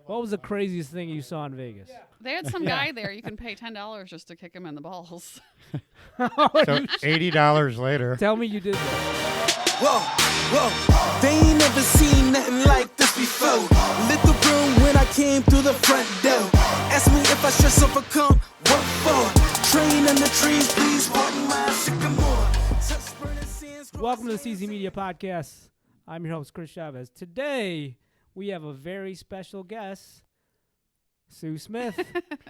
What was the craziest thing you saw in Vegas? They had some guy there. You can pay $10 just to kick him in the balls. So $80 later. Tell me you did that. Whoa, they ain't never seen nothing like this before. Lit the room when I came through the front door. Ask me if I should overcome. What for? Train in the trees, please walk my sycamore. Welcome to the CZ Media Podcast. I'm your host, Chris Chavez. Today, we have a very special guest, Sue Smith,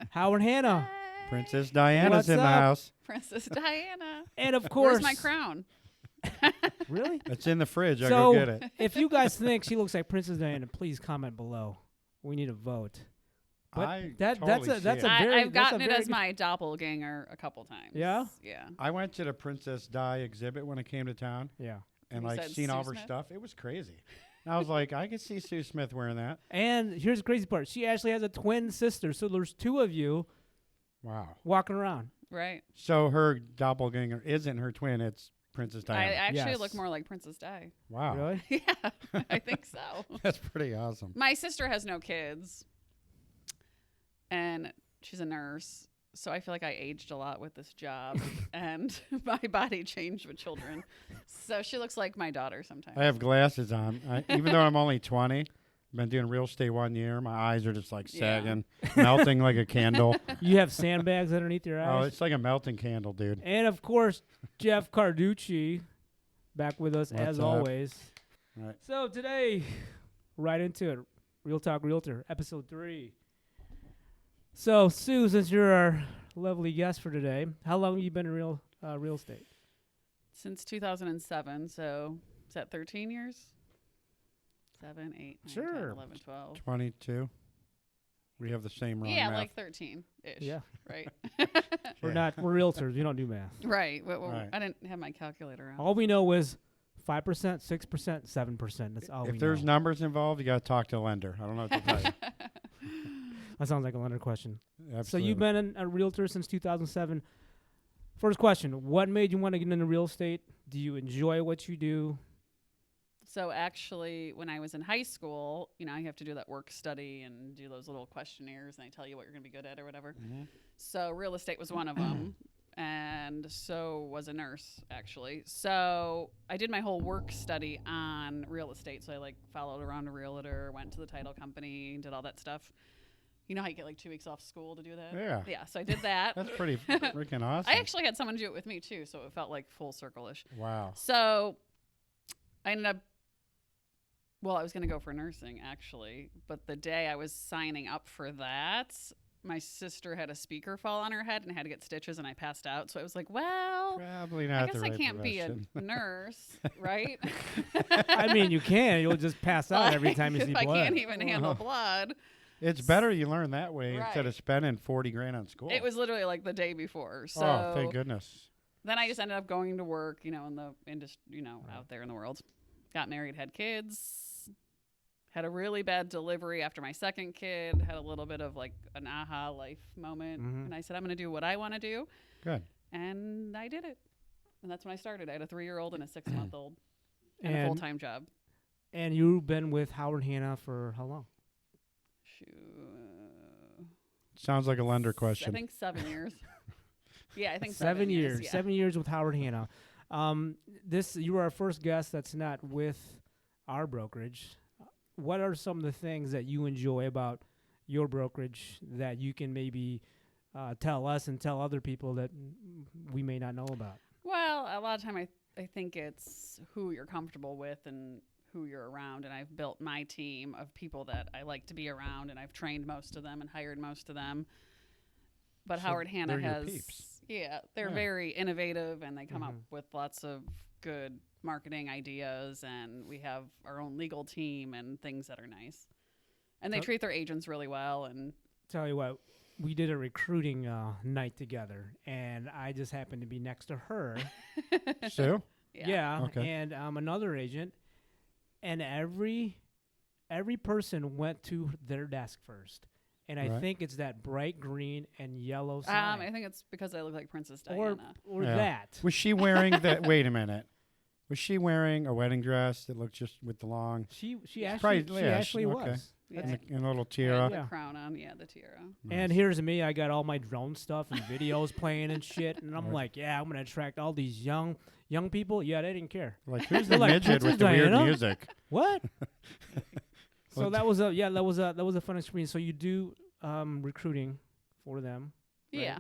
Howard Hanna. Princess Diana's What's in the up? house. Princess Diana. And of course... Where's my crown? Really? It's in the fridge. I'll So, go get it. if you guys think she looks like Princess Diana, please comment below. We need a vote. But I that's totally a that's a see it. very I've gotten that's it a very as good- my doppelganger a couple times. Yeah? Yeah. I went to the Princess Di exhibit when I came to town Yeah. and You like said seen Sue all of her Smith? stuff. It was crazy. And I was like, I could see Sue Smith wearing that. And here's the crazy part. She actually has a twin sister, so there's two of you Wow. walking around. Right. So her doppelganger isn't her twin. It's Princess I Diana. actually Yes. look more like Princess Di. Wow. Really? Yeah, I think so. That's pretty awesome. My sister has no kids, and she's a nurse. So I feel like I aged a lot with this job, and my body changed with children. So she looks like my daughter sometimes. I have glasses on. Even though I'm only 20, I've been doing real estate 1 year. My eyes are just like Yeah. sagging, melting like a candle. You have sandbags underneath your Oh, eyes. it's like a melting candle, dude. And of course, Jeff Carducci back with us What's as up? always. Right. So today, right into it. Real Talk Realtor, episode 3. So Sue, since you're our lovely guest for today, how long have you been in real estate? Since 2007, so is that 13 years? 7, 8, 9, Sure. 10, 11, 12. 22. We have the same wrong Yeah, math. like 13-ish. Yeah. Right. We're realtors. We don't do math. Right. Right. I didn't have my calculator on. All we know is 5%, 6%, 7%. That's all we If there's know. numbers involved, you got to talk to a lender. I don't know what to tell you. That sounds like a lender question. Absolutely. So you've been a realtor since 2007. First question, what made you want to get into real estate? Do you enjoy what you do? So actually, when I was in high school, you have to do that work study and do those little questionnaires, and they tell you what you're going to be good at or whatever. Mhm. So real estate was one of them, and so was a nurse, actually. So I did my whole work study on real estate. So I followed around a realtor, went to the title company, did all that stuff. You know how you get 2 weeks off school to do that? Yeah. Yeah, so I did that. That's pretty freaking awesome. I actually had someone do it with me, too, so it felt like full circle-ish. Wow. So I ended up, I was going to go for nursing, actually. But the day I was signing up for that, my sister had a speaker fall on her head and had to get stitches, and I passed out. So I was like, well, Probably I not guess the I right can't profession. be a nurse, right? I mean, you can. You'll just pass out every time you If see I blood. can't even handle blood. It's better you learn that way instead Right. of spending $40,000 on school. It was literally the day before. So oh, thank goodness. then I just ended up going to work, in the industry, out there in the world. Got married, had kids, had a really bad delivery after my second kid, had a little bit of an aha life moment. Mhm. And I said, I'm going to do what I want to do. Good. And I did it. And that's when I started. I had a 3-year-old and a 6-month-old and a And- full-time job. And you've been with Howard Hanna for how long? Sounds like a lender I question. think 7 years. Yeah, I think 7 years. Yeah. 7 years with Howard Hanna. You were our first guest that's not with our brokerage. What are some of the things that you enjoy about your brokerage that you can maybe tell us and tell other people that we may not know about? Well, a lot of time I think it's who you're comfortable with and who you're around. And I've built my team of people that I like to be around, and I've trained most of them and hired most of them. But So Howard Hanna they're your has, peeps. they're Yeah. very innovative, and they come up Mhm. with lots of good marketing ideas, and we have our own legal team and things that are nice. And they Yep. treat their agents really well. And Tell you what, we did a recruiting night together, and I just happened to be next to her. Sue? Yeah, Okay. and another agent, and every person went to their desk first, and I Right. think it's that bright green and yellow sign, I think it's because I look like Princess or Diana. Yeah. that. Was she wearing that? Wait a minute. Was she wearing a wedding dress that looked just with the long? She Yeah. actually Probably- yeah, actually okay. was. Yeah. and a little I had tiara. the Yeah. crown on. Yeah, the tiara. And here's me. I got all my drone stuff and videos playing and shit. And I'm Right. like, yeah, I'm gonna attract all these young people. Yeah, they didn't care. Like, who's They're the like, midget Princess with the weird Diana? music? What? So Well, that was a fun experience. So you do recruiting for them. Right. Yeah.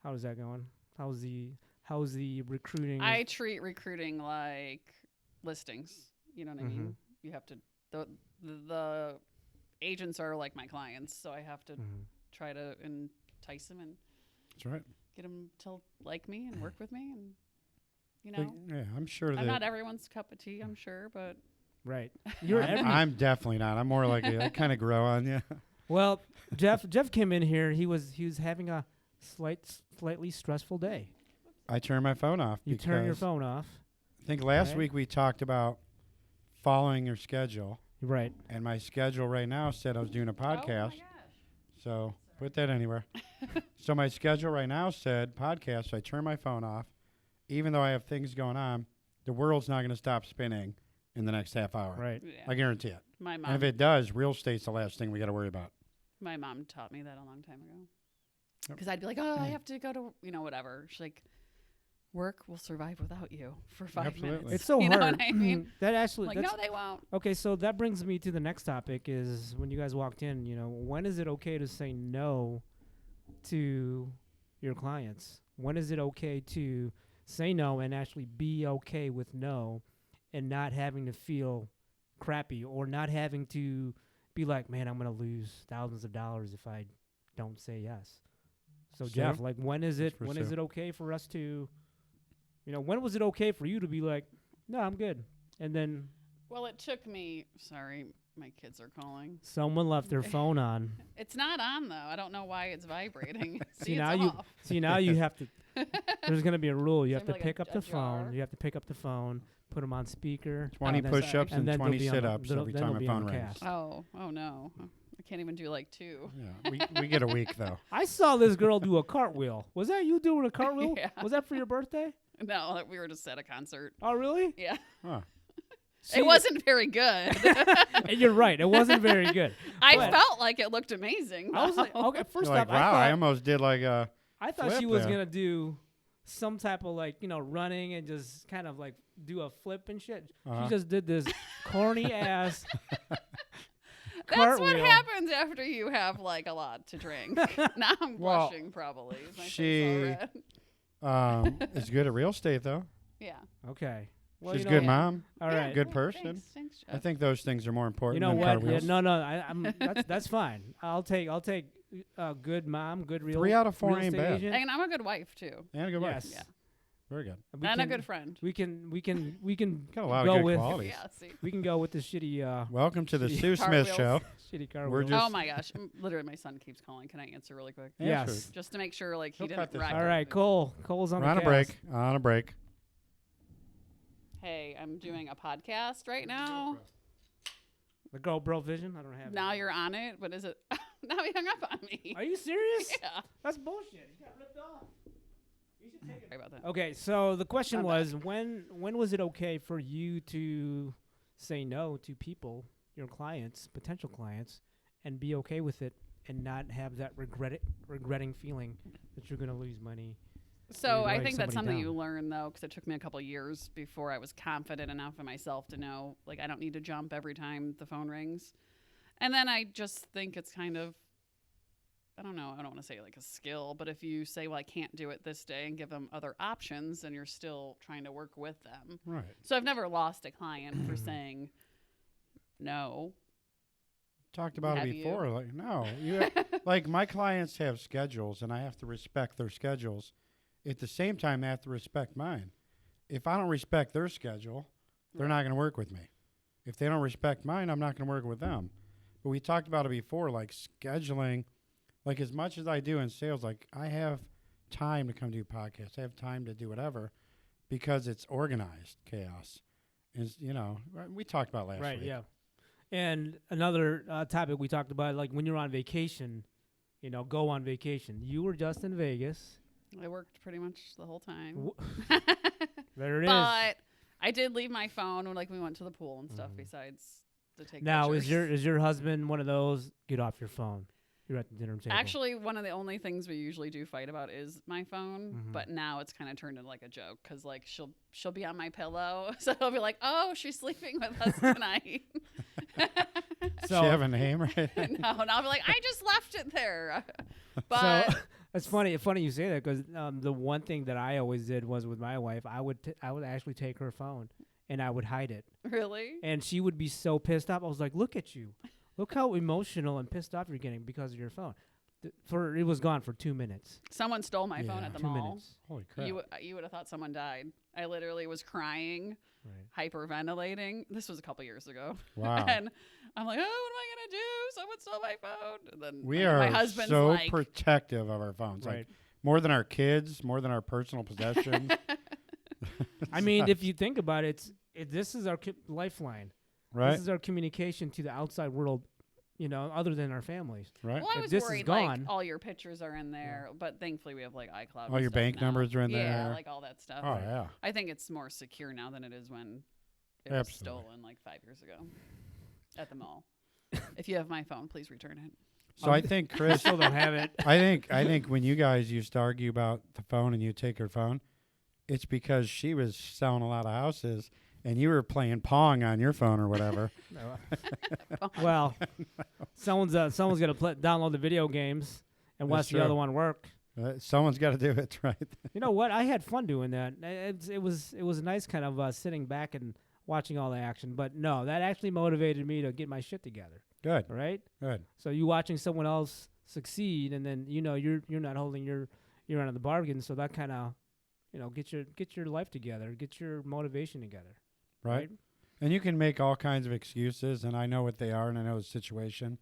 How's that going? How's the recruiting? I treat recruiting like listings. You know what I mean? You have to the agents are like my clients, so I have to try to entice them and That's right. get them to like me and work with me, and you But, know, yeah, I'm sure I'm that not everyone's cup of tea, I'm sure, but Right. You're I'm definitely not. I'm more like I kind of grow on you. Well, Jeff came in here. He was having a slightly stressful day. I turn my phone off. You turn your because phone off. I think last Right. week we talked about following your schedule, Right. and my schedule right now said I was doing a Oh my podcast. gosh. So put that anywhere. So my schedule right now said podcast. So I turn my phone off, even though I have things going on. The world's not going to stop spinning in the next half hour. Right. Yeah. I guarantee it. My And mom if it does, real estate's the last thing we got to worry about. my mom taught me that a long time ago. Yep. Because I'd be like, oh, I have to go to, whatever. She's like, work will survive without you for 5 Absolutely. minutes. It's so you hard. know what I mean? That actually. Like, that's, no, they won't. okay, so that brings me to the next topic. Is when you guys walked in. When is it okay to say no to your clients? When is it okay to say no and actually be okay with no, and not having to feel crappy or not having to be like, man, I'm gonna lose thousands of dollars if I don't say yes. So Sue? Jeff, like, when is it That's for Sue. okay for us to, when was it okay for you to be like, no, I'm good, and then Well, it took me, sorry, my kids are calling. someone left their phone on? It's not on, though. I don't know why it's vibrating. See, it's now off. now you have to. There's gonna be a rule. You have Seems to like pick a- up a the phone. jar. You have to pick up the phone, put them on speaker. 20 and then- push-ups and and then they'll 20 be on the- sit-ups they'll- every then time they'll my be on phone the rings. cast. Oh no. I can't even do like 2. Yeah, we get a week though. I saw this girl do a cartwheel. Was that you doing a cartwheel? Yeah. Was that for your birthday? No, we were just at a concert. Oh, really? Yeah. Huh. See, It wasn't very good. And you're right. It wasn't very good. I But- felt like it looked amazing. I was like, though. okay. First You're like, off, wow, I almost did like a. I thought she flip was there. gonna do some type of running and just kind of like do a flip and shit. Uh-huh. She just did this corny ass That's what cartwheel. happens after you have like a lot to drink. Now I'm Well, blushing probably. Is my face she- all red? Is good at real estate though. Yeah. Okay. Well, She's you a know, good mom. All Yeah, right. Good cool. person. Thanks, I Jeff. think those things are more important. You know than what? Yeah, cartwheels. no. That's fine. I'll take good mom, good real. 3 out of 4 real ain't estate bad. agent. And I'm a good wife too. And a good wife. Yes. Yeah. Very good. We And a can- good friend. We can Got a lot go of good with qualities. Yeah, see. we can go with the shitty Welcome to the Shitty Sue Smith cartwheels. Show. shitty car. We're wheel. just- Oh my gosh. Literally my son keeps calling. Can I answer really quick? Yeah, Yes. sure. Just to make sure like he He'll cut didn't this wreck out. All right, everything. Cole's on We're the on a cast. break. On a break. Hey, I'm doing a podcast right now. The GoPro Vision. I don't have. Now it. you're on it, but is it now he hung up on me? Are you serious? Yeah. That's bullshit. You got ripped off. You should take it. Sorry about that. Okay, so the question I'm was when was it okay for you to say no to people, your clients, potential clients, and be okay with it and not have that regretting feeling that you're going to lose money? So you're I letting think that's somebody something down. you learn though, because it took me a couple years before I was confident enough in myself to know, like, I don't need to jump every time the phone rings. And then I just think it's kind of, I don't know, I don't want to say like a skill, but if you say, well, I can't do it this day and give them other options, then you're still trying to work with them. Right. So I've never lost a client for saying no. Talked about Have it you? before. Like, no. Like, my clients have schedules, and I have to respect their schedules. At the same time, they have to respect mine. If I don't respect their schedule, they're not going to work with me. If they don't respect mine, I'm not going to work with them. But we talked about it before, like scheduling. Like, as much as I do in sales, like, I have time to come do podcasts. I have time to do whatever because it's organized chaos. And, we talked about last Right, week. yeah. And another topic we talked about, like when you're on vacation, go on vacation. You were just in Vegas. I worked pretty much the whole time. There it is. But I did leave my phone when like we went to the pool and stuff. Besides to take Now, pictures. is your husband one of those? Get off your phone. You're at the dinner table. Actually, one of the only things we usually do fight about is my phone, Mhm. but now it's kind of turned into like a joke because like she'll be on my pillow, so I'll be like, "Oh, she's sleeping with us tonight." Does she have a name right? No, and I'll be like, "I just left it there." But So it's funny. Funny you say that because the one thing that I always did was with my wife, I would actually take her phone and I would hide it, really, and she would be so pissed off. I was like, "Look at you, look how emotional and pissed off you're getting because of your phone." It was gone for 2 minutes. someone stole my phone Yeah. at the 2 mall. minutes. Holy crap. You would have thought someone died. I literally was crying, Right. hyperventilating. This was a couple years ago. Wow. And I'm like, oh, what am I gonna do? Someone stole my phone. And then We my are husband's so like, protective of our phones. Right. Like more than our kids, more than our personal possessions. I mean, if you think about it, this is our lifeline. Right? This is our communication to the outside world, other than our families. Right? well, I If was this is worried gone- like all your pictures are in there, but thankfully we have like iCloud. All and your stuff bank now. numbers are in Yeah, there. like all that stuff. Oh, yeah. I think it's more secure now than it is when it was Absolutely. stolen like 5 years ago at the mall. If you have my phone, please return it. So I think, Chris, Still don't have it. I think when you guys used to argue about the phone and you take her phone, it's because she was selling a lot of houses and you were playing Pong on your phone or whatever. Well, someone's gonna download the video games and watch That's the other true. one work. Someone's got to do it, right? You know what? I had fun doing that. It was nice, kind of sitting back and watching all the action. But no, that actually motivated me to get my shit together. Good, All right. good. So you watching someone else succeed, and then you're not holding your end of the bargain. So that kind of get your life together, get your motivation together. Right? And you can make all kinds of excuses, and I know what they are, and I know the situation.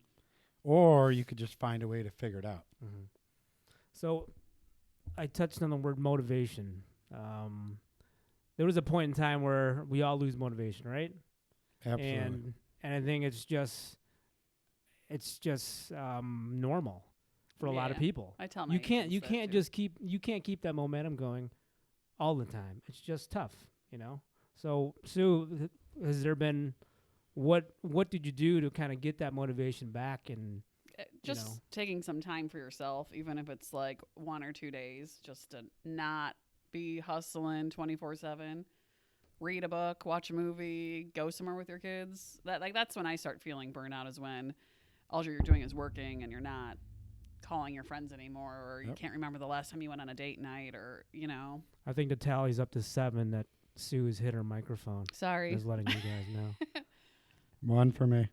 Or you could just find a way to figure it out. Mm-hmm. So I touched on the word motivation. There was a point in time where we all lose motivation, right? Absolutely. And I think it's just normal for a lot of Yeah. people. I tell my You can't agents that too. you can't keep that momentum going all the time. It's just tough, So Sue, has there been what did you do to kind of get that motivation back? And Just taking some time for yourself, even if it's like 1 or 2 days, just to not be hustling 24/7. Read a book, watch a movie, go somewhere with your kids. That's when I start feeling burnout, is when all you're doing is working and you're not calling your friends anymore, or you Yep. can't remember the last time you went on a date night, or I think the tally's up to 7 that Sue has hit her microphone. Sorry. Just letting you guys know. One for me.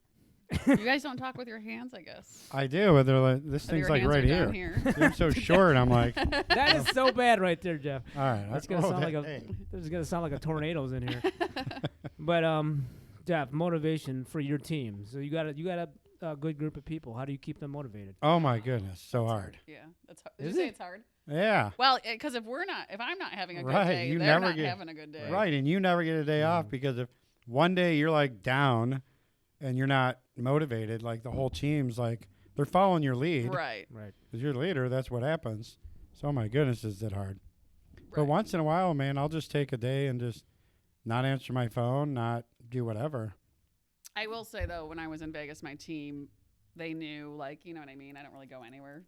You guys don't talk with your hands, I guess. I do, but they're like, this Or thing's your like hands right are down here. here. I'm so short, I'm like, all That is so bad right there, Jeff. right. That's gonna sound like this is gonna sound like a tornado's in here. But Jeff, motivation for your team. So you got a good group of people. How do you keep them motivated? Oh, my goodness. So hard. Yeah, that's hard. Did Is you say it? it's hard? Yeah. Well, because if I'm not having a good Right, day, you they're never not get- having a good day. Right. And you never get a day off because if one day you're like down and you're not motivated, like the whole team's like, they're following your lead. Right. Right. Because you're the leader, that's what happens. So, my goodness, is it hard. But Right. once in a while, man, I'll just take a day and just not answer my phone, not do whatever. I will say though, when I was in Vegas, my team, they knew, like, you know what I mean. I don't really go anywhere.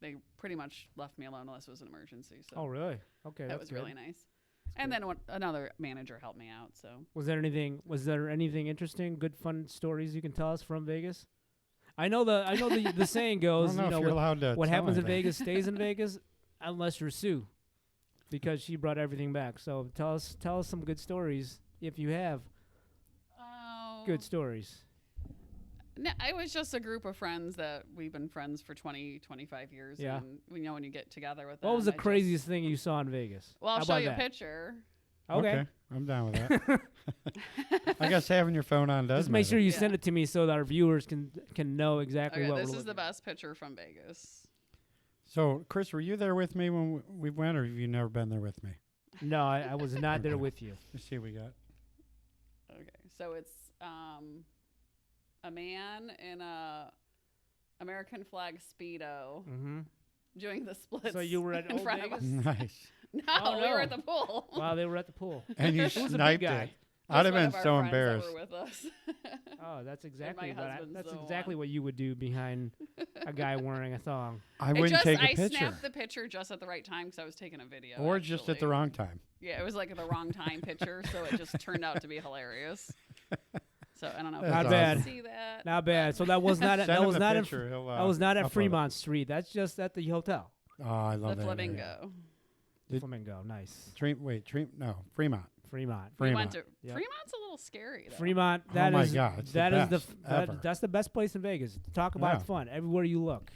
They pretty much left me alone unless it was an emergency. So Oh, really? Okay, that that's was good. really nice. And then another manager helped me out. So Was there anything interesting, good, fun stories you can tell us from Vegas? I know the saying I goes, don't know if you're allowed to. what tell happens in anything. Vegas stays in Vegas, unless you're Sue, because she brought everything back. So tell us some good stories if you have good stories. No, it was just a group of friends that we've been friends for 20, 25 years. Yeah. And we know when you get together with them. What was the I just- craziest thing you saw in Vegas? Well, I'll How show about you that? a picture. Okay. I'm down with that. I guess having your phone on does Just make sure you Yeah. send it to me so that our viewers can know exactly Okay, what this we're is the looking at. best picture from Vegas. So, Chris, were you there with me when we went, or have you never been there with me? No, I was not there Okay. with you. Let's see what we got. Okay, so it's a man in a American flag Speedo Mm-hmm. doing the splits. So you were at in Old front of Vegas? us. Nice. No, Oh, we were no. at the pool. Wow, they were at the pool. And you Who's the big sniped guy? it. I'd have one been of our so friends that embarrassed. were with us. Oh, that's exactly husband's that's the exactly one. what you would do behind a guy wearing a thong. I wouldn't take a I picture. snapped the picture just at the right time because I was taking a video. Or just at the actually. wrong time. Yeah, it was like the wrong time picture, so it just turned out to be hilarious. So I don't know. If That's you Not guys bad. See that? Not bad. So that was not at, Send that him was the not in, picture. He'll, that was not at upload it. Fremont Street. That's just at the hotel. Oh, I love The that. area. flamingo. Did- Flamingo, nice. No, Fremont. Fremont. We went to Yep. Fremont's a little scary though. Fremont. Oh That my is God, it's the that is best ever. that's the best place in Vegas. Talk about Yeah. fun. Everywhere you look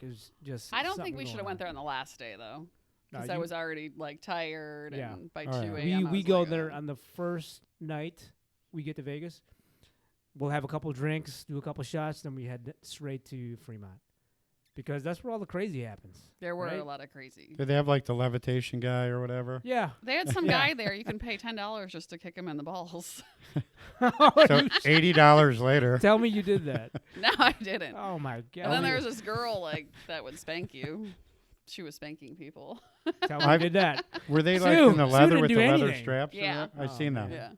is just. I don't something think we should going have went on. there on the last day though, No, because I you- was already like tired, Yeah. and by All 2 right. a.m. I We was go like, there "Oh." on the first night we get to Vegas. We'll have a couple drinks, do a couple shots, then we head straight to Fremont because that's where all the crazy happens. There were right? a lot of crazy. Did they have like the levitation guy or whatever? Yeah. They had some Yeah. guy there. You can pay $10 just to kick him in the balls. So $80 later. Tell me you did that. No, I didn't. Oh my god. And then there was this girl like that would spank you. She was spanking people. Tell me you did that. Were they like Sue- in the Sue leather didn't with do the leather anything. straps? and Yeah. that? I Oh, seen that. Yeah.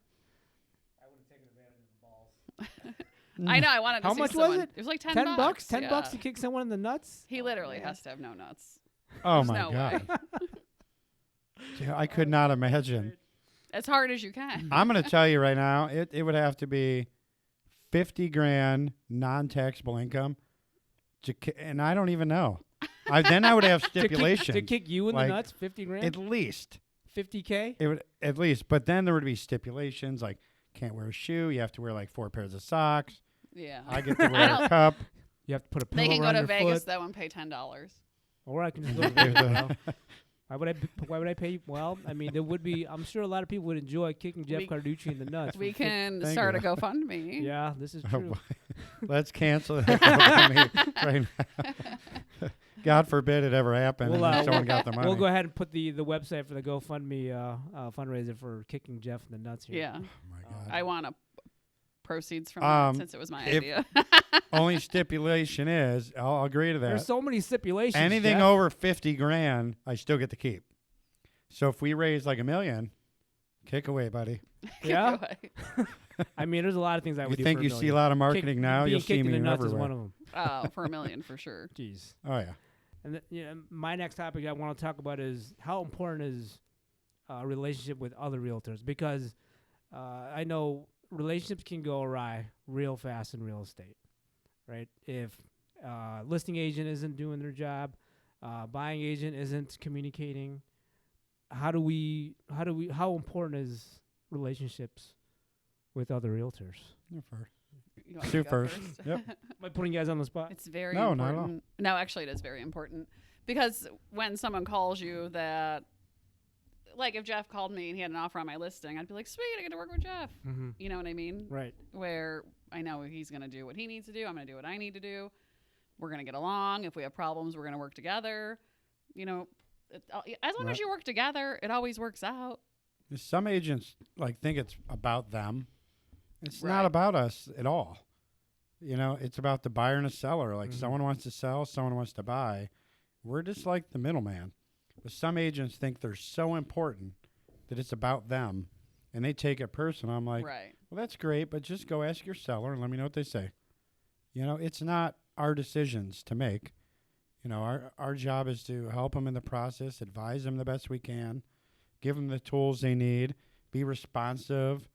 Mm. I know. I wanted to How see much someone. was it? It was like $10. 10 bucks? 10 yeah. bucks to kick someone in the nuts? He literally man. has to have no nuts. Oh There's my no God. way. Yeah, I could not imagine. As hard as you can. I'm going to tell you right now, it would have to be 50 grand non-taxable income. And I don't even know. Then I would have stipulations. To kick you in like, the nuts, 50 grand? At least. 50K? It would at least. But then there would be stipulations like can't wear a shoe. You have to wear like 4 pairs of socks. Yeah. I get to wear a cup. You have to put a They pillow can go around to your Vegas foot. though and pay $10. Or I can just go to Vegas. Bro. Why would I pay? Well, I mean, there would be. I'm sure a lot of people would enjoy kicking Jeff We- Carducci in the nuts. We for fif- can Thank start you. a GoFundMe. Yeah, this is Oh, true. Let's cancel that GoFundMe right now. God forbid it ever happened We'll, and someone got the money. We'll go ahead and put the website for the GoFundMe fundraiser for kicking Jeff in the nuts here. Yeah. Oh my God. I want proceeds from Um, that since it was my if- idea. Only stipulation is, I'll agree to that. There's so many stipulations. Anything Jeff. over 50 grand, I still get to keep. So if we raise like $1 million, kick away, buddy. Yeah. Go away. I mean, there's a lot of things I You would do. think for you $1 see a million. lot of marketing now? Being You'll see kicked in me the nuts is everywhere. one of them. Oh, for $1 million for sure. Jeez. Oh yeah. And my next topic I want to talk about is how important is a relationship with other realtors, because I know relationships can go awry real fast in real estate, right? If listing agent isn't doing their job, buying agent isn't communicating, how important is relationships with other realtors? You're first. You want me Sue to go first. first? Yep. Am I putting you guys on the spot? It's very No, not at all. important. No, actually, it is very important because when someone calls you that, like if Jeff called me and he had an offer on my listing, I'd be like, sweet, I get to work with Jeff. Mm-hmm. You know what I mean? Right. Where I know he's going to do what he needs to do. I'm going to do what I need to do. We're going to get along. If we have problems, we're going to work together. You know, as long Right. as you work together, it always works out. Some agents like think it's about them. It's Right. not about us at all. You know, it's about the buyer and the seller. Like Mhm. someone wants to sell, someone wants to buy. We're just like the middleman. But some agents think they're so important that it's about them, and they take it personal. I'm like, Right. well, that's great, but just go ask your seller and let me know what they say. You know, it's not our decisions to make. You know, our job is to help them in the process, advise them the best we can, give them the tools they need, be responsive.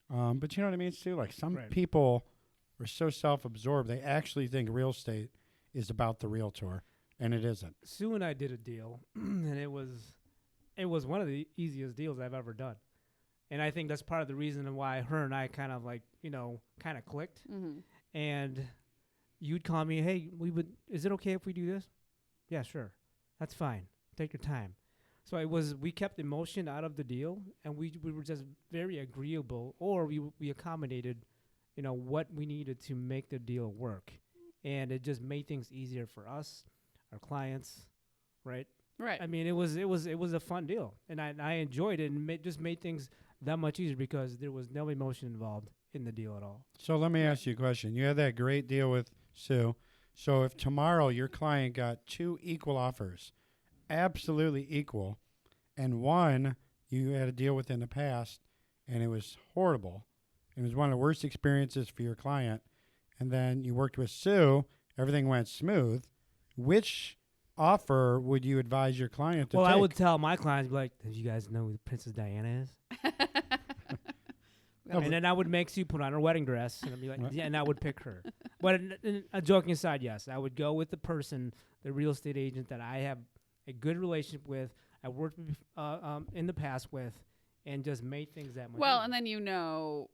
But you know what I mean, Stu? Like some Right. people are so self-absorbed, they actually think real estate is about the realtor, and it isn't. Sue and I did a deal, and it was one of the easiest deals I've ever done. And I think that's part of the reason why her and I kind of clicked. Mm-hmm. And you'd call me, hey, is it okay if we do this? Yeah, sure. That's fine. Take your time. So we kept emotion out of the deal, and we were just very agreeable, or we accommodated, what we needed to make the deal work. And it just made things easier for us, our clients, right? Right. I mean, it was a fun deal, and I enjoyed it, and just made things that much easier because there was no emotion involved in the deal at all. So let me ask you a question. You had that great deal with Sue. So if tomorrow your client got 2 equal offers, absolutely equal, and one you had a deal with in the past, and it was horrible. It was one of the worst experiences for your client. And then you worked with Sue. Everything went smooth. Which offer would you advise your client to Well, take? I would tell my clients, be like, "Do you guys know who Princess Diana is?" No, And then I would make Sue put on her wedding dress, and I'd be like, "Yeah," and I would pick her. But joking aside, yes, I would go with the person, the real estate agent that I have a good relationship with, I worked with, in the past with, and just made things that much. Well, easier. and then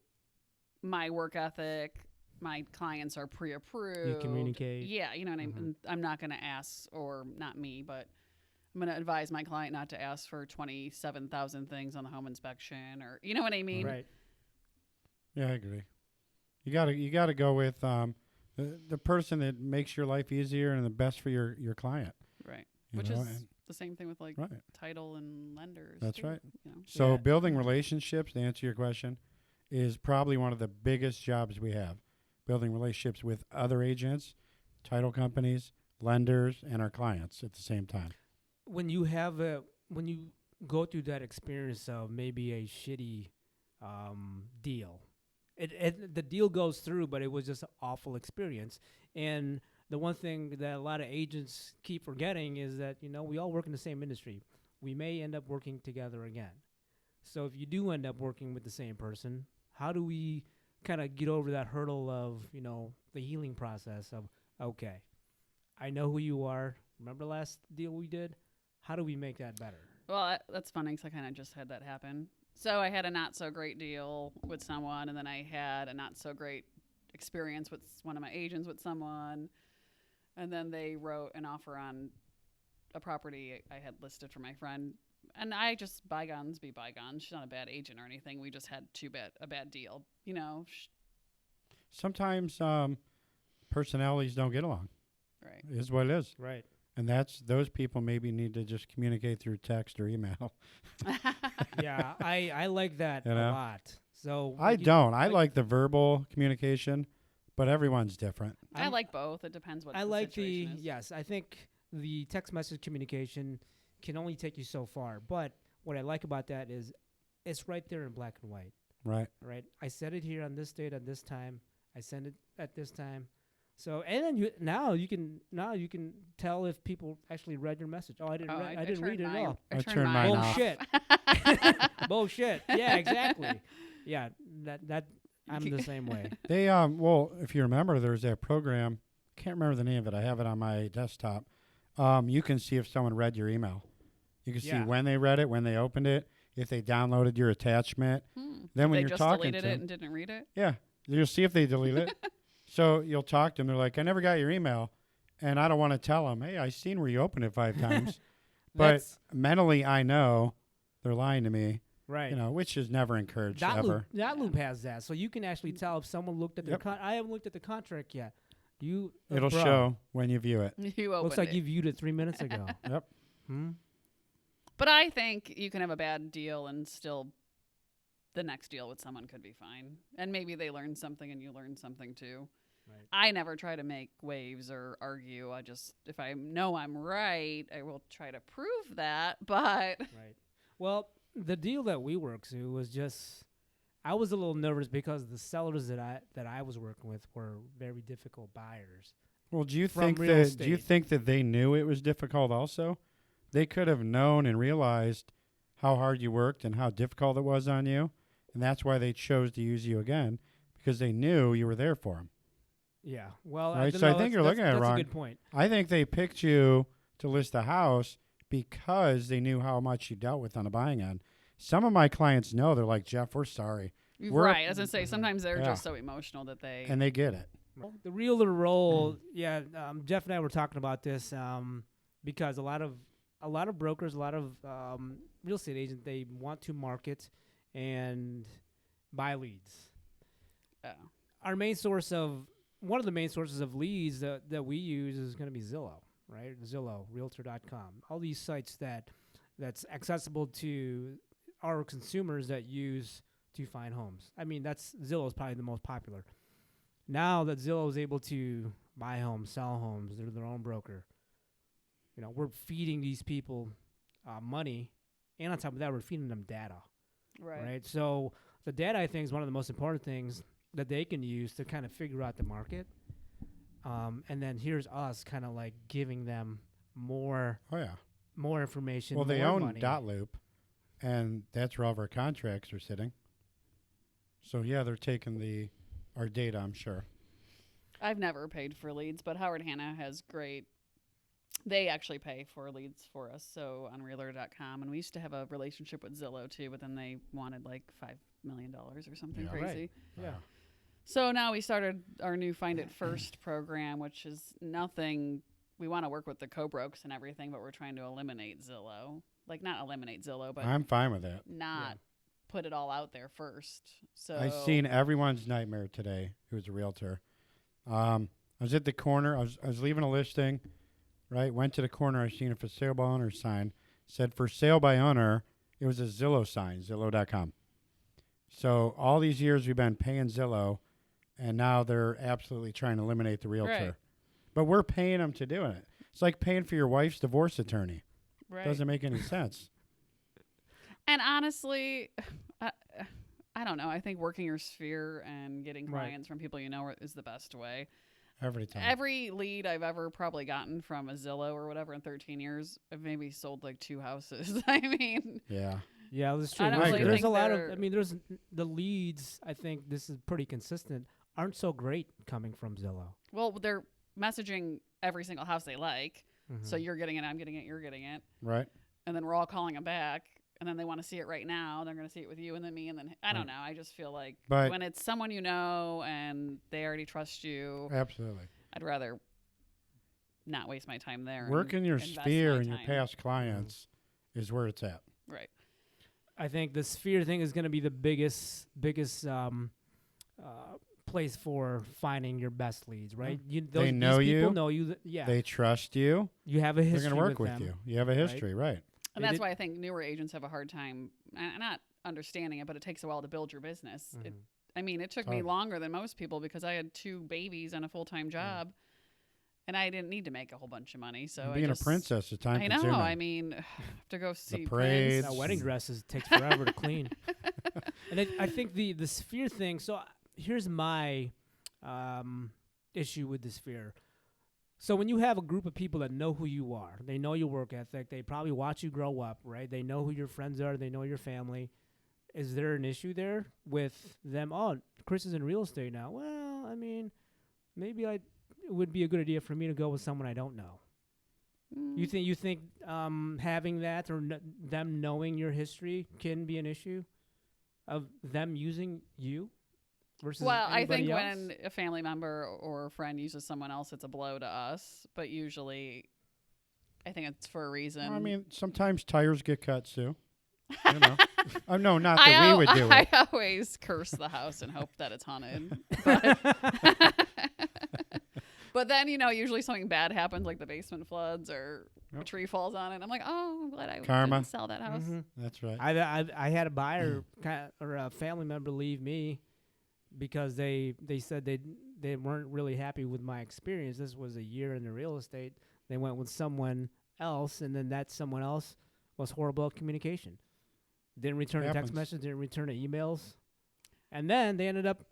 my work ethic. My clients are pre-approved. You communicate. Yeah, you know what I mean. I'm not going to ask, or not me, but I'm going to advise my client not to ask for 27,000 things on the home inspection, or you know what I mean. Right. Yeah, I agree. You gotta go with the person that makes your life easier and the best for your client. Right. you Which know, is and- the same thing with like right. title and lenders. That's too, right. You know? So Yeah. building relationships, to answer your question, is probably one of the biggest jobs we have. Building relationships with other agents, title companies, lenders, and our clients at the same time. When you go through that experience of maybe a shitty deal, the deal goes through, but it was just an awful experience. And the one thing that a lot of agents keep forgetting is that we all work in the same industry. We may end up working together again. So if you do end up working with the same person, how do we kind of get over that hurdle of the healing process of, okay, I know who you are. Remember the last deal we did? How do we make that better? Well, that's funny because I kind of just had that happen. So I had a not so great deal with someone, and then I had a not so great experience with one of my agents with someone, and then they wrote an offer on a property I had listed for my friend. And I just, bygones be bygones. She's not a bad agent or anything. We just had a bad deal. Sometimes personalities don't get along. Right. Is what it is. Right. And those people maybe need to just communicate through text or email. Yeah, I like that You a know? lot. So I don't. I like the verbal communication, but everyone's different. I like both. It depends what I the like situation is. yes. I think the text message communication can only take you so far. But what I like about that is it's right there in black and white. Right. Right. I said it here on this date at this time. I sent it at this time. So and then now you can tell if people actually read your message. Oh, I didn't read it at all. I turned mine off. Bullshit. Bullshit. Yeah, exactly. Yeah, that I'm the same way. They well, if you remember, there's that program. Can't remember the name of it. I have it on my desktop. You can see if someone read your email. You can see when they read it, when they opened it, if they downloaded your attachment. Then when They you're just talking deleted to it them, and didn't read it. yeah, you'll see if they delete it. So you'll talk to them. They're like, I never got your email. And I don't want to tell them, hey, I seen where you opened it 5 times. But That's- mentally, I know they're lying to me, right. which is never encouraged That ever. loop has that. So you can actually tell if someone looked at their Yep. I haven't looked at the contract yet. It'll bro, show when you view it. You opened Looks like it. you viewed it 3 minutes ago. Yep. But I think you can have a bad deal and still the next deal with someone could be fine. And maybe they learn something and you learn something too. Right. I never try to make waves or argue. I just, if I know I'm right, I will try to prove that. But Right. Well, the deal that we worked to was just, I was a little nervous because the sellers that I was working with were very difficult buyers. Well, do you From think real estate. they knew it was difficult also? They could have known and realized how hard you worked and how difficult it was on you, and that's why they chose to use you again, because they knew you were there for them. Yeah. Well, Right, don't so I know, think that's- you're looking at it that's wrong. a good point. I think they picked you to list a house because they knew how much you dealt with on the buying end. Some of my clients know. They're like, Jeff, we're sorry. We're right, as I say, sometimes they're Yeah. just so emotional that they. And they get it. The realtor role, Jeff and I were talking about this because a lot of brokers, a lot of real estate agents, they want to market and buy leads. Oh. One of the main sources of leads that we use is going to be Zillow, right? Zillow, realtor.com. All these sites that's accessible to our consumers that use to find homes. I mean, Zillow is probably the most popular. Now that Zillow is able to buy homes, sell homes, they're their own broker. We're feeding these people money, and on top of that, we're feeding them data, right? So the data, I think, is one of the most important things that they can use to kind of figure out the market. And then here's us kind of like giving them more Oh yeah. more information. Well, they more own money. Dotloop, and that's where all of our contracts are sitting. So yeah, they're taking our data, I'm sure. I've never paid for leads, but Howard Hanna has great. They actually pay for leads for us, so on realtor.com. And we used to have a relationship with Zillow too, but then they wanted like $5 million or something Yeah. crazy. Right. Yeah. So now we started our new Find It First program, which is nothing. We want to work with the co-brokes and everything, but we're trying to eliminate Zillow. Like, not eliminate Zillow, but I'm fine with that. not put it all out there first. So I've seen everyone's nightmare today who's a realtor. I was at the corner. I was leaving a listing, right? Went to the corner. I seen a for sale by owner sign. Said for sale by owner. It was a Zillow sign, Zillow.com. So all these years we've been paying Zillow, and now they're absolutely trying to eliminate the realtor. Right. But we're paying them to do it. It's like paying for your wife's divorce attorney. right. Doesn't make any sense. And honestly, I don't know. I think working your sphere and getting Right. clients from people you know is the best way. Every time. Every lead I've ever probably gotten from a Zillow or whatever in 13 years, I've maybe sold like 2 houses. I mean, Yeah. Yeah, that's true. I don't really There's think a lot of. they're- I mean, there's the leads. I think this is pretty consistent. Aren't so great coming from Zillow. well, they're messaging every single house they like. So Mhm. you're getting it, I'm getting it, you're getting it. Right. And then we're all calling them back. And then they want to see it right now. They're going to see it with you and then me. And then I don't know. I just feel like But- when it's someone you know and they already trust you, Absolutely. I'd rather not waste my time there. Work and in your invest sphere my and your time. past clients is where it's at. Right. I think the sphere thing is going to be the biggest place for finding your best leads, right? They know these people you. know you. Yeah, They trust you. you have a They're history going to work with them. you. You have a history, right? And They that's did- why I think newer agents have a hard time, not understanding it, but it takes a while to build your business. Mhm. I mean, it took me Totally. longer than most people because I had 2 babies and a full-time job. And I didn't need to make a whole bunch of money. So And I being just, a princess is time I know. consuming. I mean, to go see parades. Prince. Now, wedding dresses takes forever to clean. And I think the sphere thing. So here's my issue with the sphere. So when you have a group of people that know who you are, they know your work ethic, they probably watch you grow up, right? They know who your friends are, they know your family. Is there an issue there with them? Oh, Chris is in real estate now. Well, I mean, maybe it would be a good idea for me to go with someone I don't know. You think having that or them knowing your history can be an issue of them using you versus Well, I anybody think else? when a family member or a friend uses someone else, it's a blow to us. But usually, I think it's for a reason. I mean, sometimes tires get cut too. You know. Oh no, not that we would do I it. always curse the house and hope that it's haunted. But, but then, usually something bad happens, like the basement floods or a Yep. tree falls on it. I'm like, oh, I'm glad I Karma. didn't sell that house. Mhm. That's right. I had a buyer or a family member leave me because they said they weren't really happy with my experience. This was a year in the real estate. They went with someone else, and then that someone else was horrible at communication. Didn't return a text Happens. message, didn't return the emails. And then they ended up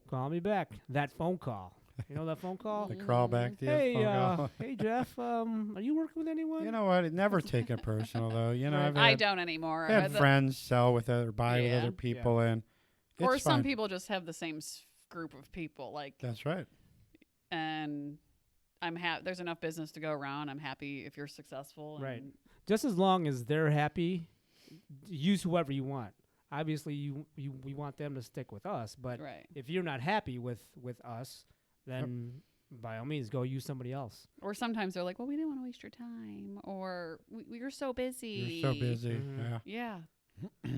calling me back. That phone call. You know that phone call? They crawl back to you. Hey, phone call. hey Jeff, are you working with anyone? You know what? It never take it personal though. You know, Right. I've I had, don't anymore. I've had friends sell with other, buy with Yeah. other people, and Or it's some fine. people just have the same group of people. Like, That's right. and I'm there's enough business to go around. I'm happy if you're successful. Right. and- Just as long as they're happy, use whoever you want. Obviously, we want them to stick with us, but Right. if you're not happy with us, then by all means, go use somebody else. Or sometimes they're like, well, we didn't want to waste your time. Or we're so busy. You're so busy. Mhm. Yeah. Yeah.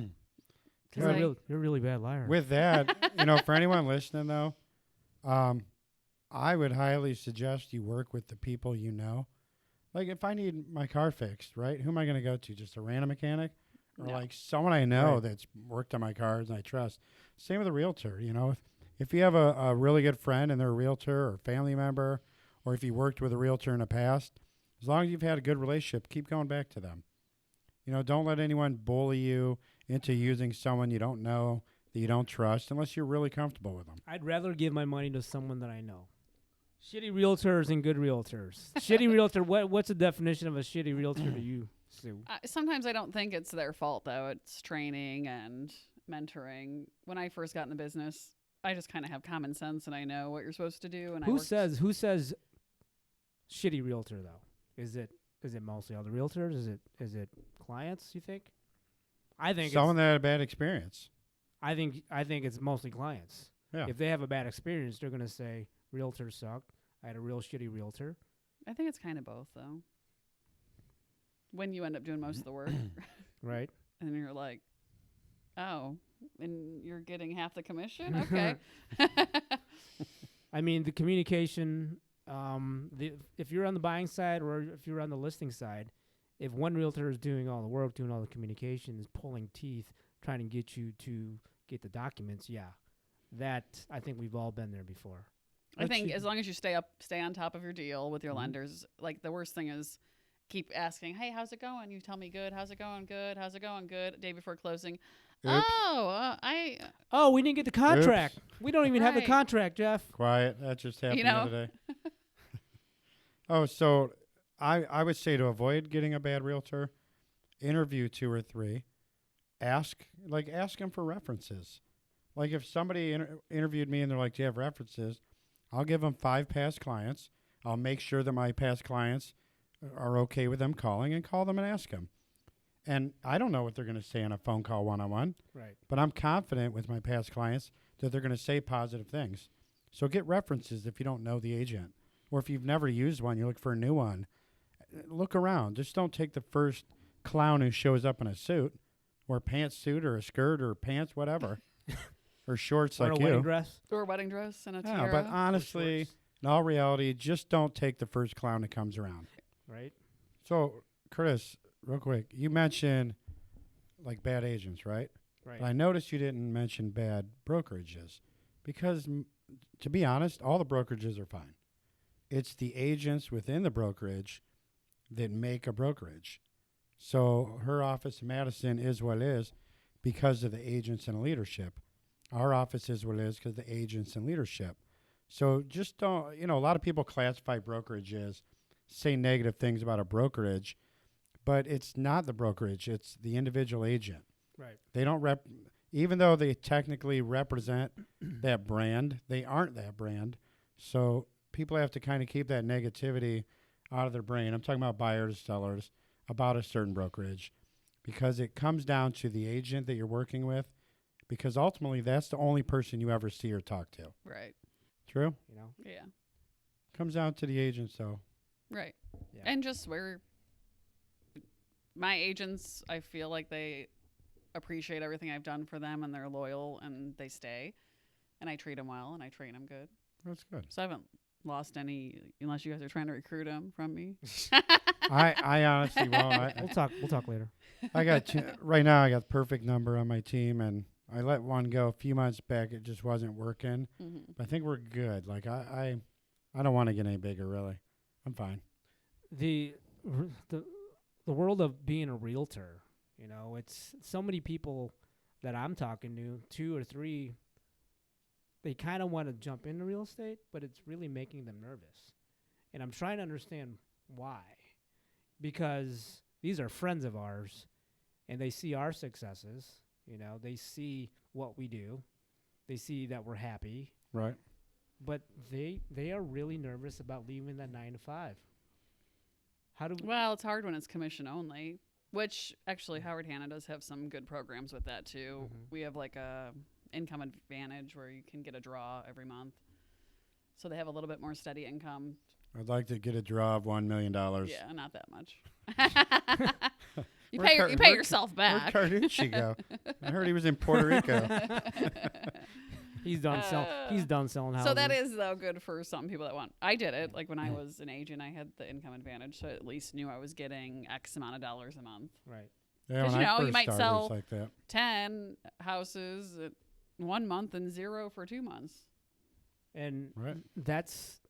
'Cause You're I- a really bad liar. With that, for anyone listening though, I would highly suggest you work with the people you know. Like if I need my car fixed, right? Who am I going to go to? Just a random mechanic, or No. like someone I know Right. that's worked on my cars and I trust. Same with a realtor. If you have a really good friend and they're a realtor or family member, or if you worked with a realtor in the past, as long as you've had a good relationship, keep going back to them. Don't let anyone bully you into using someone you don't know that you don't trust unless you're really comfortable with them. I'd rather give my money to someone that I know. Shitty realtors and good realtors. Shitty realtor. What's the definition of a shitty realtor to you, Sue? Sometimes I don't think it's their fault, though. It's training and mentoring. When I first got in the business, I just kind of have common sense and I know what you're supposed to do. And Who says shitty realtor though? Is it mostly other realtors? Is it clients? You think? I think Someone that had a bad experience. I think it's mostly clients. Yeah. If they have a bad experience, they're gonna say realtors suck. I had a real shitty realtor. I think it's kind of both, though. When you end up doing most of the work, Right. and you're like, oh, and you're getting half the commission? Okay. I mean, the communication. If you're on the buying side or if you're on the listing side, if one realtor is doing all the work, doing all the communications, pulling teeth, trying to get you to get the documents, that I think we've all been there before. I think as long as you stay on top of your deal with your lenders, like the worst thing is keep asking, hey, how's it going? You tell me good. How's it going? Good. How's it going? Good. Day before closing. Oops. Oh, we didn't get the contract. Oops. We don't even have the Right. contract, Jeff. Quiet. That just happened You the know? other day. Oh, so I would say to avoid getting a bad realtor, interview 2 or 3. Ask them for references. Like if somebody interviewed me and they're like, do you have references? I'll give them 5 past clients. I'll make sure that my past clients are okay with them calling and call them and ask them. And I don't know what they're going to say on a phone call one-on-one, Right. but I'm confident with my past clients that they're going to say positive things. So get references if you don't know the agent. Or if you've never used one, you look for a new one. Look around. Just don't take the first clown who shows up in a suit or a pantsuit or a skirt or pants, whatever, or shorts Or like a wedding you. dress. or a wedding dress and a Yeah, tiara. but honestly, shorts. in all reality, just don't take the first clown that comes around. Right. So, Chris, real quick, you mentioned like bad agents, right? Right. But I noticed you didn't mention bad brokerages because, to be honest, all the brokerages are fine. It's the agents within the brokerage that make a brokerage. So her office in Madison is what it is because of the agents and leadership. Our office is what it is because of the agents and leadership. So just don't, a lot of people classify brokerages, say negative things about a brokerage, but it's not the brokerage. It's the individual agent. Right. They don't even though they technically represent that brand, they aren't that brand. So people have to kind of keep that negativity out of their brain. I'm talking about buyers, sellers, about a certain brokerage, because it comes down to the agent that you're working with, because ultimately that's the only person you ever see or talk to. Right. True? Yeah. Comes down to the agent, so. Right. Yeah. And just where my agents, I feel like they appreciate everything I've done for them and they're loyal and they stay. And I treat them well and I train them good. That's good. So I haven't lost any, unless you guys are trying to recruit them from me. I honestly won't. We'll talk later. I got right now. I got the perfect number on my team, and I let one go a few months back. It just wasn't working. Mm-hmm. But I think we're good. Like I don't want to get any bigger. Really, I'm fine. The world of being a realtor, it's so many people that I'm talking to, 2 or 3. They kind of want to jump into real estate, but it's really making them nervous. And I'm trying to understand why. Because these are friends of ours, and they see our successes. They see what we do. They see that we're happy. Right. But they are really nervous about leaving that 9 to 5. How do Well, it's hard when it's commission only, which actually Howard Hanna does have some good programs with that too. Mhm. We have like a income advantage where you can get a draw every month. So they have a little bit more steady income. I'd like to get a draw of $1 million. Yeah, not that much. you Where'd pay yourself Where'd back. Carducci go? I heard he was in Puerto Rico. he's done selling houses? So that is though good for some people that want. I did it like when I was an agent. I had the income advantage, so I at least knew I was getting X amount of dollars a month. right. Yeah, 'Cause, when you I know, you first might started, sell- it's like that. 10 houses at 1 month and 0 for 2 months. And Right. that's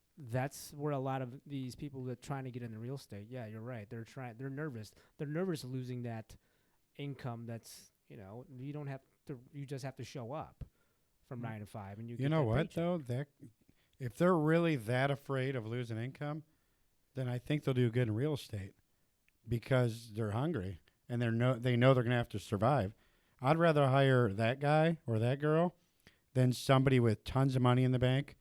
where a lot of these people that trying to get into real estate. Yeah, you're right. They're nervous. They're nervous of losing that income. That's you don't have you just have to show up from 9 to 5, and you You get know that what paycheck. though? That if they're really that afraid of losing income, then I think they'll do good in real estate because they're hungry and they know they're gonna have to survive. I'd rather hire that guy or that girl than somebody with tons of money in the bank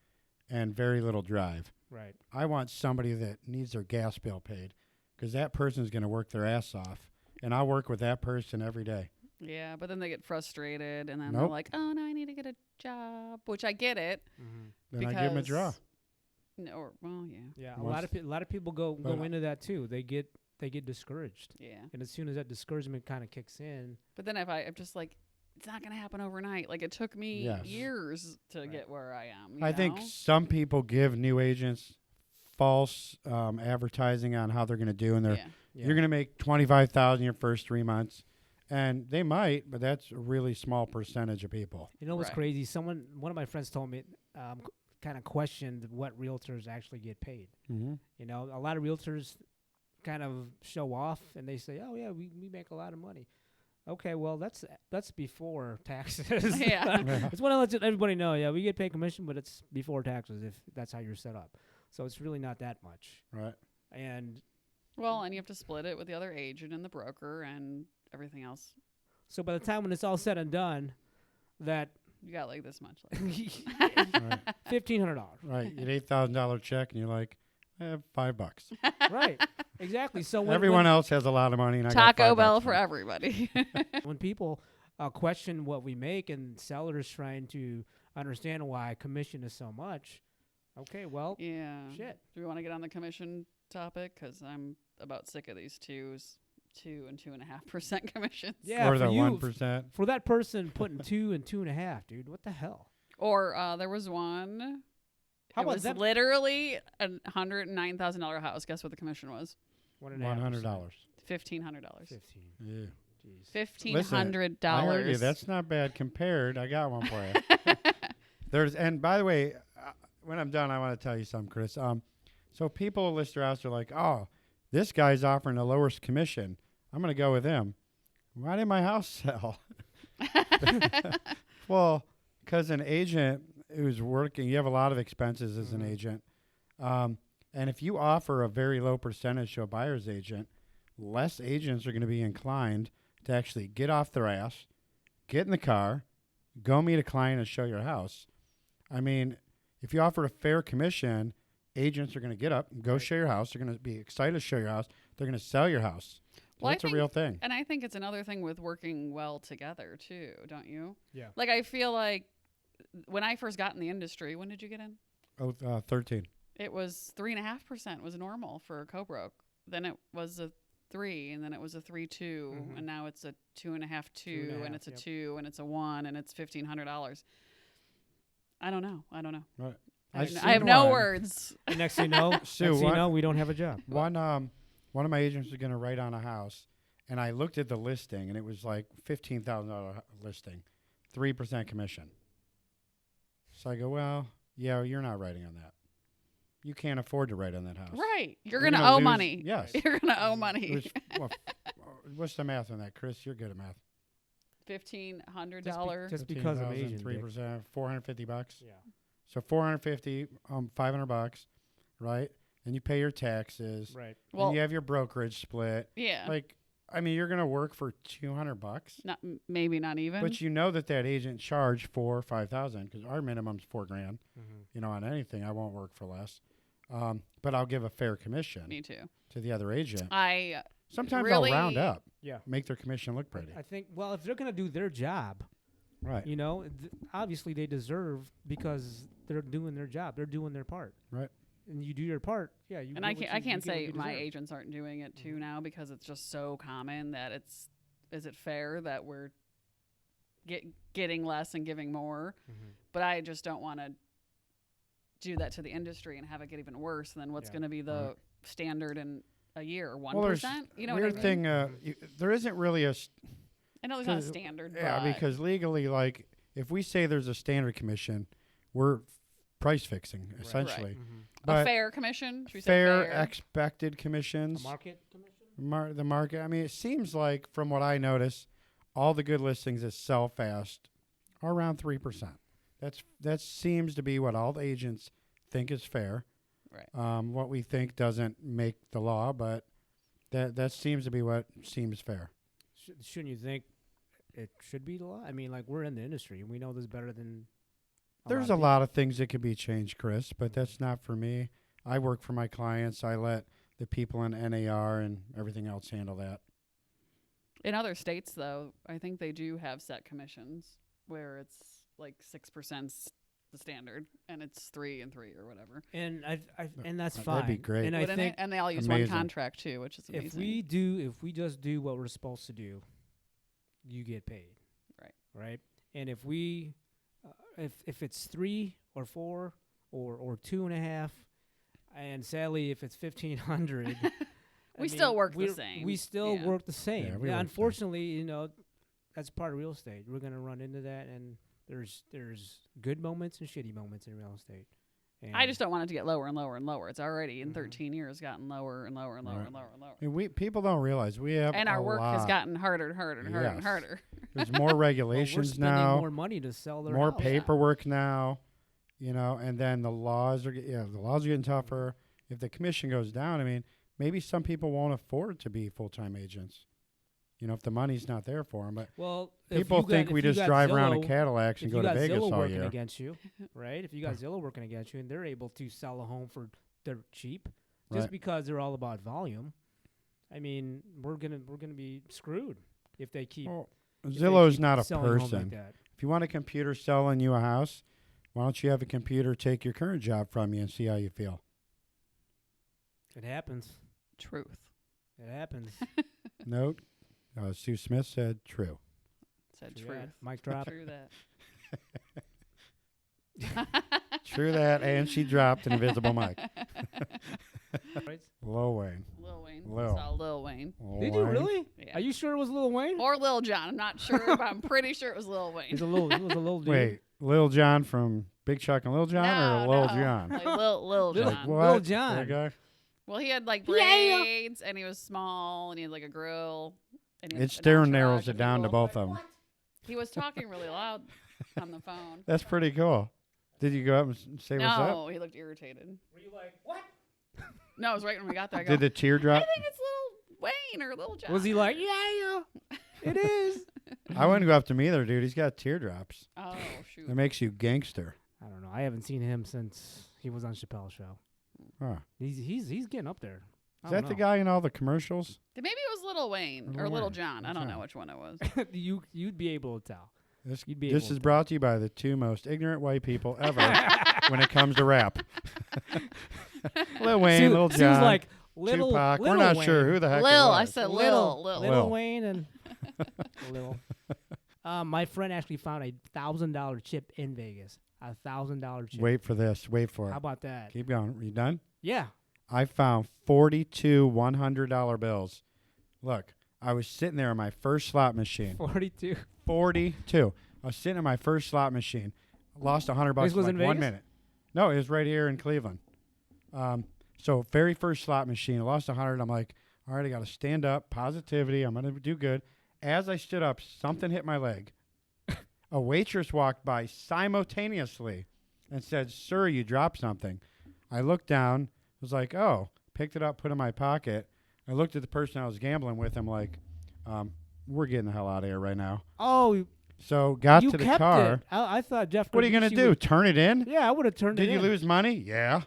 and very little drive. Right. I want somebody that needs their gas bill paid because that person's going to work their ass off. And I work with that person every day. Yeah, but then they get frustrated, and then Nope. they're like, "Oh no, I need to get a job," which I get it. Then I give them a draw. because- No, well, yeah, Yeah, Once- a lot of people go But, into that too. They get discouraged, yeah. and as soon as that discouragement kind of kicks in, But then I'm just like, it's not gonna happen overnight. Like it took me Yes. years to Right. get where I am. I think some people give new agents false advertising on how they're going to do, and yeah. you're going to make $25,000 your first 3 months, and they might, but that's a really small percentage of people. You know what's Right. crazy? One of my friends told me, kind of questioned what realtors actually get paid. Mm-hmm. You know, a lot of realtors kind of show off and they say, "Oh yeah, we make a lot of money." Okay, well that's before taxes. Yeah. It's want to let everybody know. Yeah, we get paid commission, but it's before taxes if that's how you're set up. So it's really not that much. Right. And Well, and you have to split it with the other agent and the broker and everything else. so by the time when it's all said and done, that You got like this much. Like, Right. $1,500. Right. You get $8,000 check, and you're like, I have $5. Right. Exactly. So when Everyone else has a lot of money, and I got Taco $5 Bell for for it. everybody. when people question what we make and sellers trying to understand why commission is so much, okay, well, Yeah. shit. Do we want to get on the commission topic? Because I'm about sick of these 2 and 2.5% commissions. Yeah, Or for the you, 1%. for that person putting 2 and 2.5, dude, what the hell? Or there was one. How it about was that? literally a $109,000 house. Guess what the commission was? $100. $1,500. 15. Yeah. Jeez. $1,500. I heard you. That's not bad compared. I got one for you. And by the way, when I'm done, I want to tell you something, Chris. So people list their house are like, oh, this guy's offering the lowest commission. I'm going to go with him. Why did my house sell? Well, because an agent who's working, you have a lot of expenses as an agent. And if you offer a very low percentage to a buyer's agent, less agents are going to be inclined to actually get off their ass, get in the car, go meet a client and show your house. I mean, if you offer a fair commission, agents are going to get up, go show your house. They're going to be excited to show your house. They're going to sell your house. Well, I That's a think- real thing. And I think it's another thing with working well together, too, don't you? Yeah. Like, I feel like when I first got in the industry, when did you get in? 13. It was 3.5% was normal for a co-broke. Then it was a 3, and then it was a 3.2, Mhm. and now it's a 2.5, 2, 2.5, and it's a yep. 2, and it's a 1, and it's $1,500. I don't know. Right. I have no words. And next thing you know, Sue, what- we don't have a job. One of my agents was going to write on a house, and I looked at the listing, and it was like $15,000 listing, 3% commission. So I go, well, yeah, you're not writing on that. You can't afford to write on that house. Right. You're You're going to gonna owe lose- money. yes. You're going to owe It money. was, well, what's the math on that, Chris? You're good at math. $1,500. Just because I'm 15,000, Asian. Dick. 3%, $450. Yeah. So $450, $500, right? Then you pay your taxes. Right. Well, and you have your brokerage split. yeah. Like, I mean, you're going to work for $200, Not maybe not even. but you know that agent charged $4,000 or $5,000 because our minimum's $4,000. Mm-hmm. You know, on anything, I won't work for less. But I'll give a fair commission Me too. to the other agent. I Sometimes really- I'll round up, Yeah. make their commission look pretty. I think, well, if they're going to do their job, Right. you know, obviously they deserve because they're doing their job. They're doing their part. Right. And you do your part. Yeah. You and I get what can't I you can't get what say you my deserve. agents aren't doing it too now because it's just so common that is it fair that we're getting less and giving more? Mhm. But I just don't want to do that to the industry and have it get even worse than what's Yeah. going to be the standard in a year, 1%. Well, there's You know weird what I mean? thing. There isn't really a I know there's not a 'cause- standard. yeah, but because legally, like, if we say there's a standard commission, we're price fixing essentially. Mhm. a But fair commission. Should we say fair, fair? expected A commissions. market commission? The market. I mean, it seems like from what I notice, all the good listings that sell fast are around 3%. That seems to be what all the agents think is fair. Right. What we think doesn't make the law, but that seems to be what seems fair. Shouldn't you think it should be the law? I mean, like, we're in the industry, and we know this better than There's a lot of things that could be changed, Chris, but that's not for me. I work for my clients. I let the people in NAR and everything else handle that. In other states, though, I think they do have set commissions where it's like 6% the standard, and it's 3 and 3 or whatever. And and that's fine. That'd be great. And I Wouldn't think it? And they all use amazing. one contract too, which is amazing. if we just do what we're supposed to do, you get paid. Right. Right. And if we, if it's 3 or 4 or 2.5, and sadly if it's 1,500, We still work the same. We still Yeah. work the same. Yeah, we Yeah, work the same. unfortunately, you know, that's part of real estate. We're gonna run into that, and there's good moments and shitty moments in real estate. And I just don't want it to get lower and lower and lower. It's already in Mhm. 13 years gotten lower and lower and lower Right. and lower and lower. And people don't realize we have And our a work has lot. gotten harder and harder and harder and Yes. harder. There's more well, we're regulations spending now, more money to sell their more house. paperwork now, and then the laws are getting tougher. If the commission goes down, I mean, maybe some people won't afford to be full-time agents. If the money's not there for them, but Well, if people you got- think if we you just got drive around in Zillow- Cadillacs and if go you to got Vegas Zillow all working year. against you, right? If you got Zillow working against you, and they're able to sell a home for dirt cheap, just Right. because they're all about volume, I mean, we're gonna be screwed if they keep. Well, if they Zillow's keep not a selling homes person. Like that. If you want a computer selling you a house, why don't you have a computer take your current job from you and see how you feel? It happens. Truth. It happens. Note, Sue Smith said true. Said True truth. that. Mic drop. True that. True that, and she dropped an invisible mic. Right? Lil Wayne. Lil Wayne. Lil. Saw Lil Wayne. Did you really? Yeah. Are you sure it was Lil Wayne? Or Lil John. I'm not sure, but I'm pretty sure it was Lil Wayne. He was a little dude. Wait, Lil John from Big Chuck and Lil John, or Lil John? Like Lil Lil- John. What? Lil John. That guy? Well, he had like Yeah. braids, and he was small, and he had like a grill. And he had It an still entourage narrows of it down to people. both of them. He was talking really loud on the phone. That's pretty cool. Did you go up and say what's up? No, he looked irritated. Were you like, what? No, it was right when we got there. I go, Did the tear I drop? think it's Lil Wayne or Lil John. Was he like, yeah, it is? I wouldn't go up to him either, dude. He's got teardrops. Oh, shoot. It makes you gangster. I don't know. I haven't seen him since he was on Chappelle's show. Huh. He's getting up there. Is that the guy in all the commercials? Maybe it was Lil Wayne Lil or Lil Wayne. John. I That's don't know right. which one it was. You'd be able to tell. This, You'd be this able is to. brought to you by the two most ignorant white people ever when it comes to rap. Lil Wayne, Lil John, Sue's like little. Tupac. Little We're not Wayne. sure who the heck it Lil, was. I said Little Lil. Wayne and Lil. My friend actually found $1,000 chip in Vegas. $1,000 chip. Wait for this. Wait for How it. about that? Keep going. You done? Yeah. I found 42 $100 bills. Look, I was sitting there in my first slot machine. 42. 42. I was sitting in my first slot machine. Lost $100 This in was like in 1 Vegas? minute. No, it was right here in Cleveland. So very first slot machine. I lost 100. I'm like, all right, I got to stand up. Positivity. I'm going to do good. As I stood up, something hit my leg. A waitress walked by simultaneously and said, "Sir, you dropped something." I looked down. Was like, "Oh," picked it up, put it in my pocket. I looked at the person I was gambling with. I'm like, "We're getting the hell out of here right now." Oh, So got you to the kept car. it. I thought Jeff. What are you going to Carducci do? would- Turn it in? Yeah, I would have turned it Did you in. lose money? Yeah.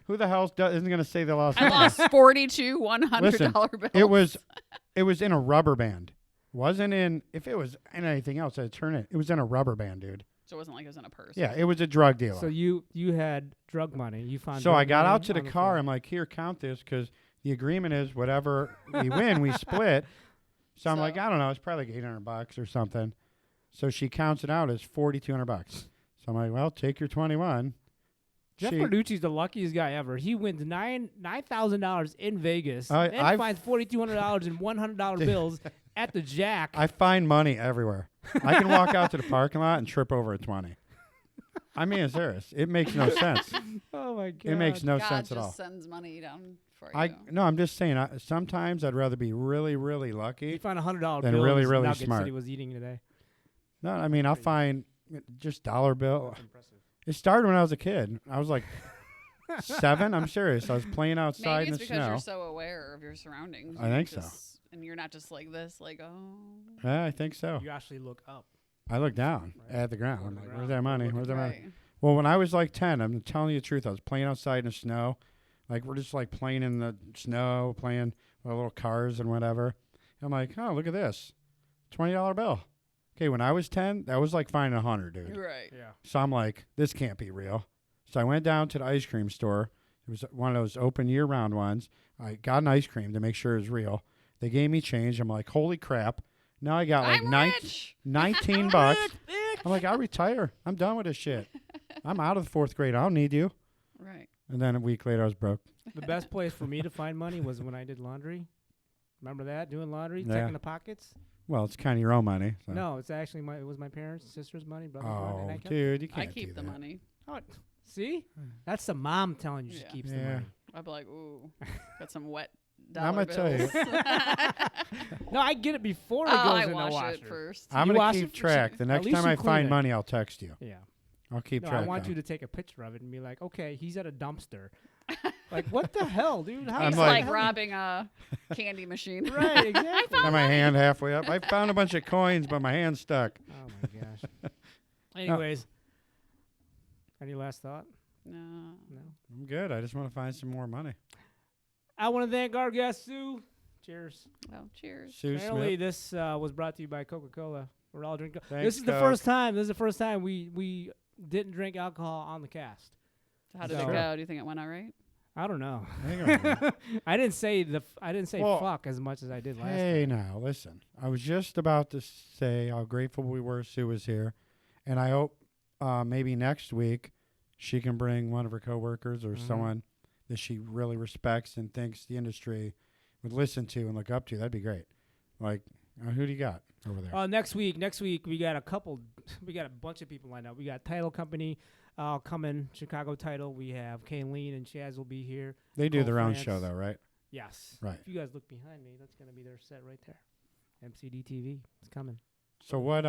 Who the hell isn't going to say they lost I money? lost 42 $100 Listen, bills. it was in a rubber band. Wasn't in. If it was in anything else, I'd turn it. It was in a rubber band, dude. So it wasn't like it was in a purse. Yeah, it was a drug dealer. So you had drug money. You found. So drug I got money out to the on car. floor. I'm like, "Here, count this," because the agreement is whatever we win, we split. So I'm like, So- I don't know. It's probably like $800 or something. So she counts it out as $4,200. So I'm like, well, take your 21. Jeff She- Carducci's the luckiest guy ever. He wins $9,000 in Vegas I- and I've- finds $4,200 in $100 bills at the Jack. I find money everywhere. I can walk out to the parking lot and trip over a 20. I mean, it's serious. It makes no sense. Oh my god! It makes no God sense just at all. sends money down for you. No, I'm just saying. Sometimes I'd rather be really, really You lucky. find $100 Then bill really, in really nuggets that smart. he was eating today. No, I mean I'll find just dollar bill. That's impressive. It started when I was a kid. I was like 7. I'm serious. I was playing outside Maybe in it's the because snow. you're so aware of your surroundings. I You think so. just- And you're not just like this, like, oh. Yeah, I think so. You actually look up. I looked down Right. at the ground. Or I'm the like, ground. where's that money? Looking Where's that money? Right. Well, when I was like 10, I'm telling you the truth. I was playing outside in the snow. Like, we're just like playing in the snow, playing with little cars and whatever. I'm like, oh, look at this. $20 bill. Okay, when I was 10, that was like finding 100, dude. Right. Yeah. So I'm like, this can't be real. So I went down to the ice cream store. It was one of those open year-round ones. I got an ice cream to make sure it was real. They gave me change. I'm like, holy crap. Now I got like I'm rich. 19 bucks. I'm like, I'll retire. I'm done with this shit. I'm out of the 4th grade. I don't need you. Right. And then a week later, I was broke. The best place for me to find money was when I did laundry. Remember that? Doing laundry, Yeah. checking the pockets? Well, it's kind of your own money. So. No, it's actually it was my parents' sister's money, brother's money. And Oh, I kept dude, you I can't keep do the that. money. Oh, see? That's the mom telling you she Yeah. keeps the Yeah. money. I'd be like, ooh, got some wet I'm dollar gonna tell you. bills. No, I get it before it Oh, goes I in the wash washer. it first. I'm You going wash to it keep for track. sure. The At next least time you I clean find it. money, I'll text you. Yeah. I'll keep No, track. I want though. you to take a picture of it and be like, okay, he's at a dumpster. Like, what the hell, dude? How I'm It's the like hell- robbing a candy machine. Right, exactly. Got my hand halfway up. I found a bunch of coins, but my hand's stuck. Oh my gosh. Anyways, any last thought? No. No. I'm good. I just want to find some more money. I want to thank our guest Sue. Cheers. Well, cheers. Sue Apparently, Smith. this was brought to you by Coca-Cola. We're all drinking. Thanks, This is the Coke. first time. This is the first time we didn't drink alcohol on the cast. How did So- it go? Do you think it went all right? I don't know. Hang on. I didn't say I didn't say Well, fuck as much as I did last time. Hey, now, listen. I was just about to say how grateful we were Sue was here. And I hope maybe next week she can bring one of her coworkers or Mhm. someone that she really respects and thinks the industry would listen to and look up to. That'd be great. Like, who do you got over there? Next week we got a bunch of people lined up. We got Title Company coming, Chicago Title. We have Kayleen and Chaz will be here. They do Nicole their own France. show, though, right? Yes. Right. If you guys look behind me, that's going to be their set right there. MCD TV. It's coming. So what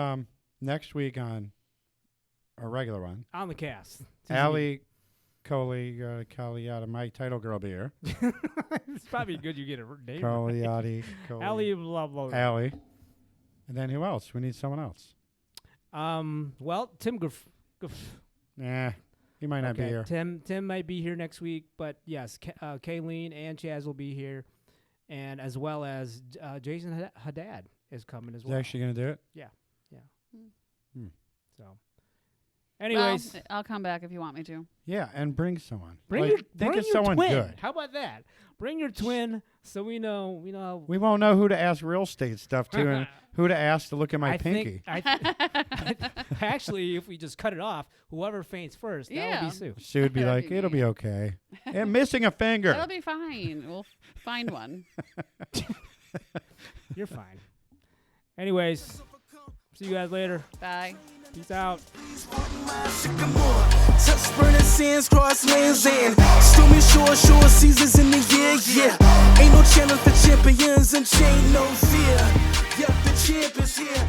next week on a regular one, On the cast. Allie Caliata, my title girl, be here. It's probably good you get a name. Caliati. Allie, blah, blah, blah. Allie. And then who else? We need someone else. Well, Tim Nah, he might not be here. Tim might be here next week, but yes, Kayleen and Chaz will be here, and as well as Jason Haddad is coming as He's well. actually going to do it? So, anyways, Well, I'll come back if you want me to. Yeah, and bring someone. bring Like, your think bring of your someone twin. good. How about that? Bring your twin, so we know how. We won't know who to ask real estate stuff to and who to ask to look at my I pinky. Actually, if we just cut it off, whoever faints first, that would Yeah. be Sue. Sue would be That'd like, be it'll me. be okay. And missing a That'll finger. be fine. We'll find one. You're fine. Anyways, see you guys later. Bye. Peace out. Touch burning sands, cross lands, and stormy shore seasons in the year, yeah. Ain't no challenge for champions and chain no fear. Yep, the champ is here.